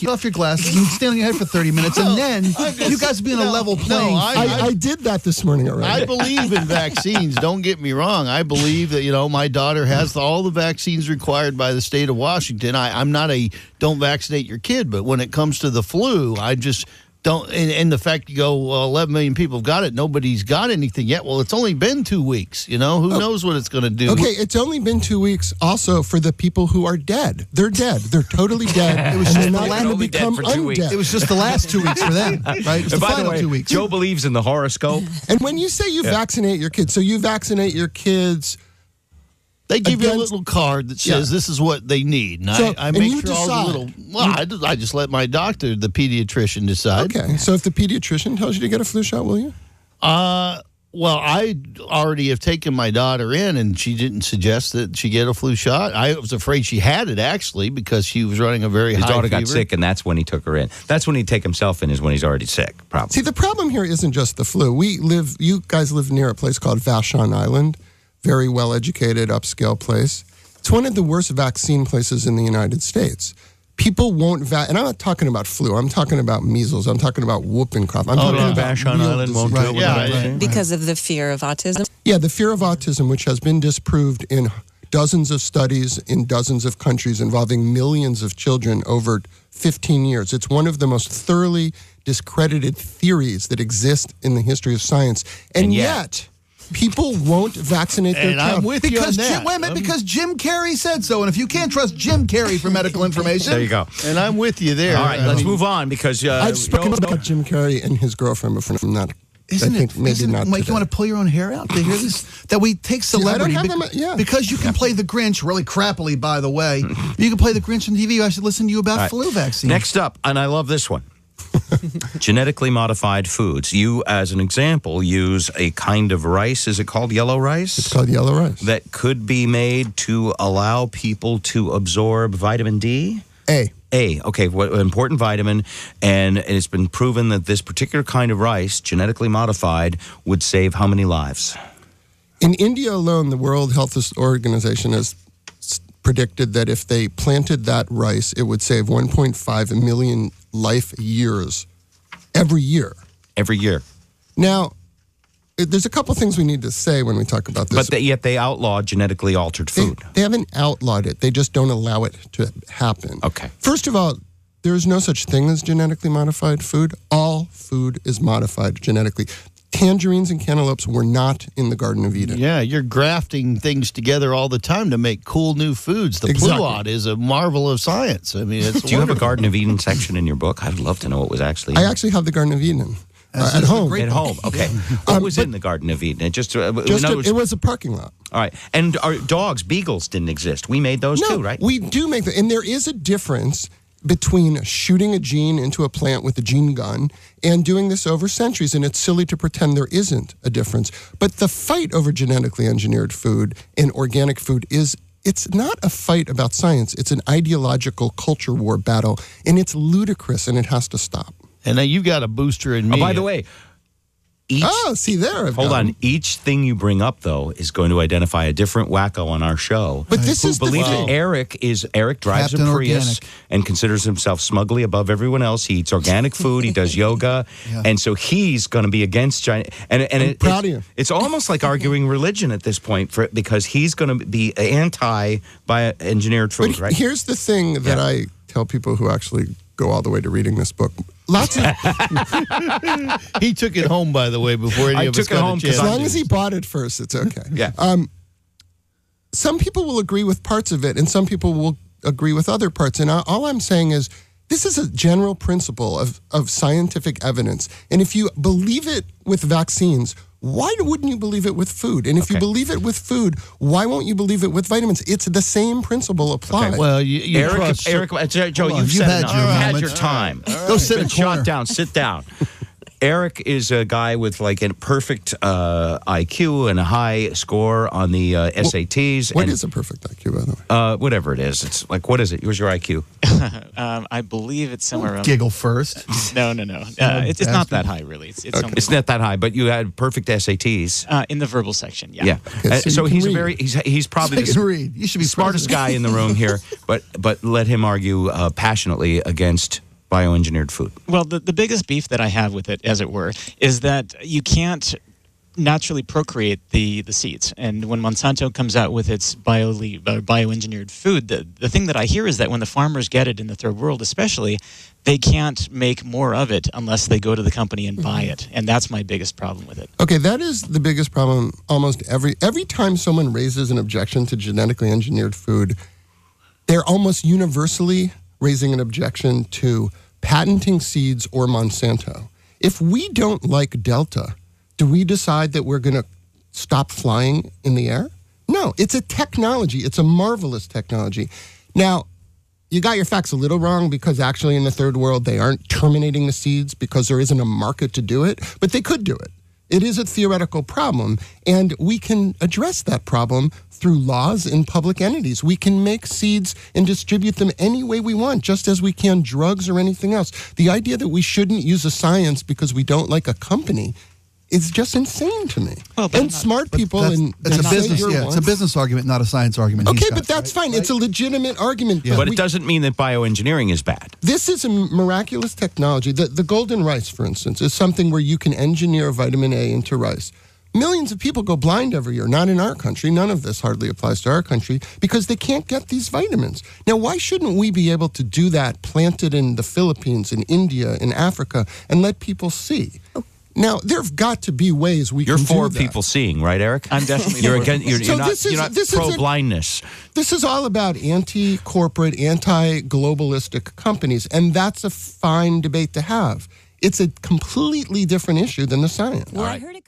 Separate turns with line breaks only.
take off your glasses and stand on your head for 30 minutes, and then you guys be in a level playing.
I did that this morning already.
I believe in vaccines. Don't get me wrong. I believe that, my daughter has all the vaccines required by the state of Washington. I'm not a don't vaccinate your kid, but when it comes to the flu, I just don't. And the fact you go, well, 11 million people have got it, nobody's got anything yet. Well, it's only been 2 weeks. Who knows what it's going to do?
Okay, it's only been 2 weeks also for the people who are dead. They're dead. They're totally dead. It was just not going to become undead.
It was just the last 2 weeks for them, right? It was the final 2 weeks.
Joe believes in the horoscope.
And when you say you vaccinate your kids, so you vaccinate your kids.
They give you a little card that says this is what they need. And I make sure all the little... Well, I just let my doctor, the pediatrician, decide.
Okay, so if the pediatrician tells you to get a flu shot, will you?
Well, I already have taken my daughter in, and she didn't suggest that she get a flu shot. I was afraid she had it, actually, because she was running a very high fever.
His daughter got sick, and that's when he took her in. That's when he'd take himself in, is when he's already sick, probably.
See, the problem here isn't just the flu. You guys live near a place called Vashon Island. Very well-educated, upscale place. It's one of the worst vaccine places in the United States. People won't and I'm not talking about flu. I'm talking about measles. I'm talking about whooping cough. I'm talking about
Vashon Island won't do it.
Because of the fear of autism?
Yeah, the fear of autism, which has been disproved in dozens of studies in dozens of countries involving millions of children over 15 years. It's one of the most thoroughly discredited theories that exist in the history of science. And yet people won't vaccinate their child.
I'm with you on that.
Because Jim Carrey said so, and if you can't trust Jim Carrey for medical information...
There you go.
And I'm with you there.
All right, let's move on, because...
I've spoken about Jim Carrey and his girlfriend before. I'm not...
Isn't it, Mike, you want to pull your own hair out to hear this? That we take celebrity because you can play the Grinch really crappily, by the way. You can play the Grinch on TV. I should listen to you about flu vaccine.
Next up, and I love this one. Genetically modified foods. You, as an example, use a kind of rice. Is it called yellow rice?
It's called yellow rice.
That could be made to allow people to absorb vitamin D?
A,
okay, what important vitamin, and it's been proven that this particular kind of rice, genetically modified, would save how many lives?
In India alone, the World Health Organization has predicted that if they planted that rice, it would save 1.5 million life years every year.
Every year.
Now, there's a couple things we need to say when we talk about this.
But yet they outlawed genetically altered food.
They haven't outlawed it. They just don't allow it to happen.
Okay.
First of all, there is no such thing as genetically modified food. All food is modified genetically. Tangerines and cantaloupes were not in the Garden of Eden.
Yeah, you're grafting things together all the time to make cool new foods. The plot is a marvel of science. I mean, it's
Do you have a Garden of Eden section in your book? I'd love to know what was actually in
I actually have the Garden of Eden. At home.
At home, okay. What was in the Garden of Eden? It
was a parking lot.
All right. And our dogs, beagles, didn't exist. We made those too, right?
We do make them. And there is a difference between shooting a gene into a plant with a gene gun and doing this over centuries. And it's silly to pretend there isn't a difference. But the fight over genetically engineered food and organic food it's not a fight about science. It's an ideological culture war battle. And it's ludicrous, and it has to stop.
And now you've got a booster in me.
Oh, by the way,
hold
on. Each thing you bring up, though, is going to identify a different wacko on our show.
But this is
believe it. Eric drives
Captain
a Prius
Organic.
and considers himself smugly above everyone else. He eats organic food. He does yoga, and so he's going to be against China. And
proud of you.
It's almost like arguing religion at this point, because he's going to be anti-engineered food.
But
right?
Here's the thing that I tell people who actually go all the way to reading this book. Lots of
He took it home, by the way, before any of us got a chance.
As long as he bought it first, it's okay.
Yeah.
Some people will agree with parts of it, and some people will agree with other parts. And all I'm saying is, this is a general principle of scientific evidence. And if you believe it with vaccines, why wouldn't you believe it with food? And if you believe it with food, why won't you believe it with vitamins? It's the same principle applied.
Okay. Well,
Joe, you've had your time.
Go sit in a corner.
Shot down. Sit down. Eric is a guy with like a perfect IQ and a high score on the SATs.
What is a perfect IQ, by the way?
Whatever it is. It's like, what is it? What's your IQ?
I believe it's somewhere around...
Giggle first.
No. It's not that high, really.
It's not that high, but you had perfect SATs.
In the verbal section, yeah.
Yeah.
Okay,
so he's probably
You should be
smartest guy in the room here, but let him argue passionately against bioengineered food?
Well, the biggest beef that I have with it, as it were, is that you can't naturally procreate the seeds. And when Monsanto comes out with its bioengineered food, the thing that I hear is that when the farmers get it in the third world especially, they can't make more of it unless they go to the company and buy it. And that's my biggest problem with it.
Okay, that is the biggest problem. Almost every time someone raises an objection to genetically engineered food, they're almost universally raising an objection to patenting seeds or Monsanto. If we don't like Delta, do we decide that we're going to stop flying in the air? No, it's a technology. It's a marvelous technology. Now, you got your facts a little wrong because actually in the third world, they aren't terminating the seeds because there isn't a market to do it, but they could do it. It is a theoretical problem, and we can address that problem through laws in public entities. We can make seeds and distribute them any way we want, just as we can drugs or anything else. The idea that we shouldn't use a science because we don't like a company is just insane to me.
Well,
and smart people
it's a business argument, not a science argument.
Okay, but that's fine. Right? It's a legitimate argument.
Yeah. But it doesn't mean that bioengineering is bad.
This is a miraculous technology. The golden rice, for instance, is something where you can engineer vitamin A into rice. Millions of people go blind every year. Not in our country. None of this hardly applies to our country because they can't get these vitamins. Now, why shouldn't we be able to do that, plant it in the Philippines, in India, in Africa, and let people see? Now, there have got to be ways we can do that.
You're for people seeing, right, Eric?
I'm definitely
you're not pro-blindness.
This is all about anti-corporate, anti-globalistic companies, and that's a fine debate to have. It's a completely different issue than the science.
Well, I heard it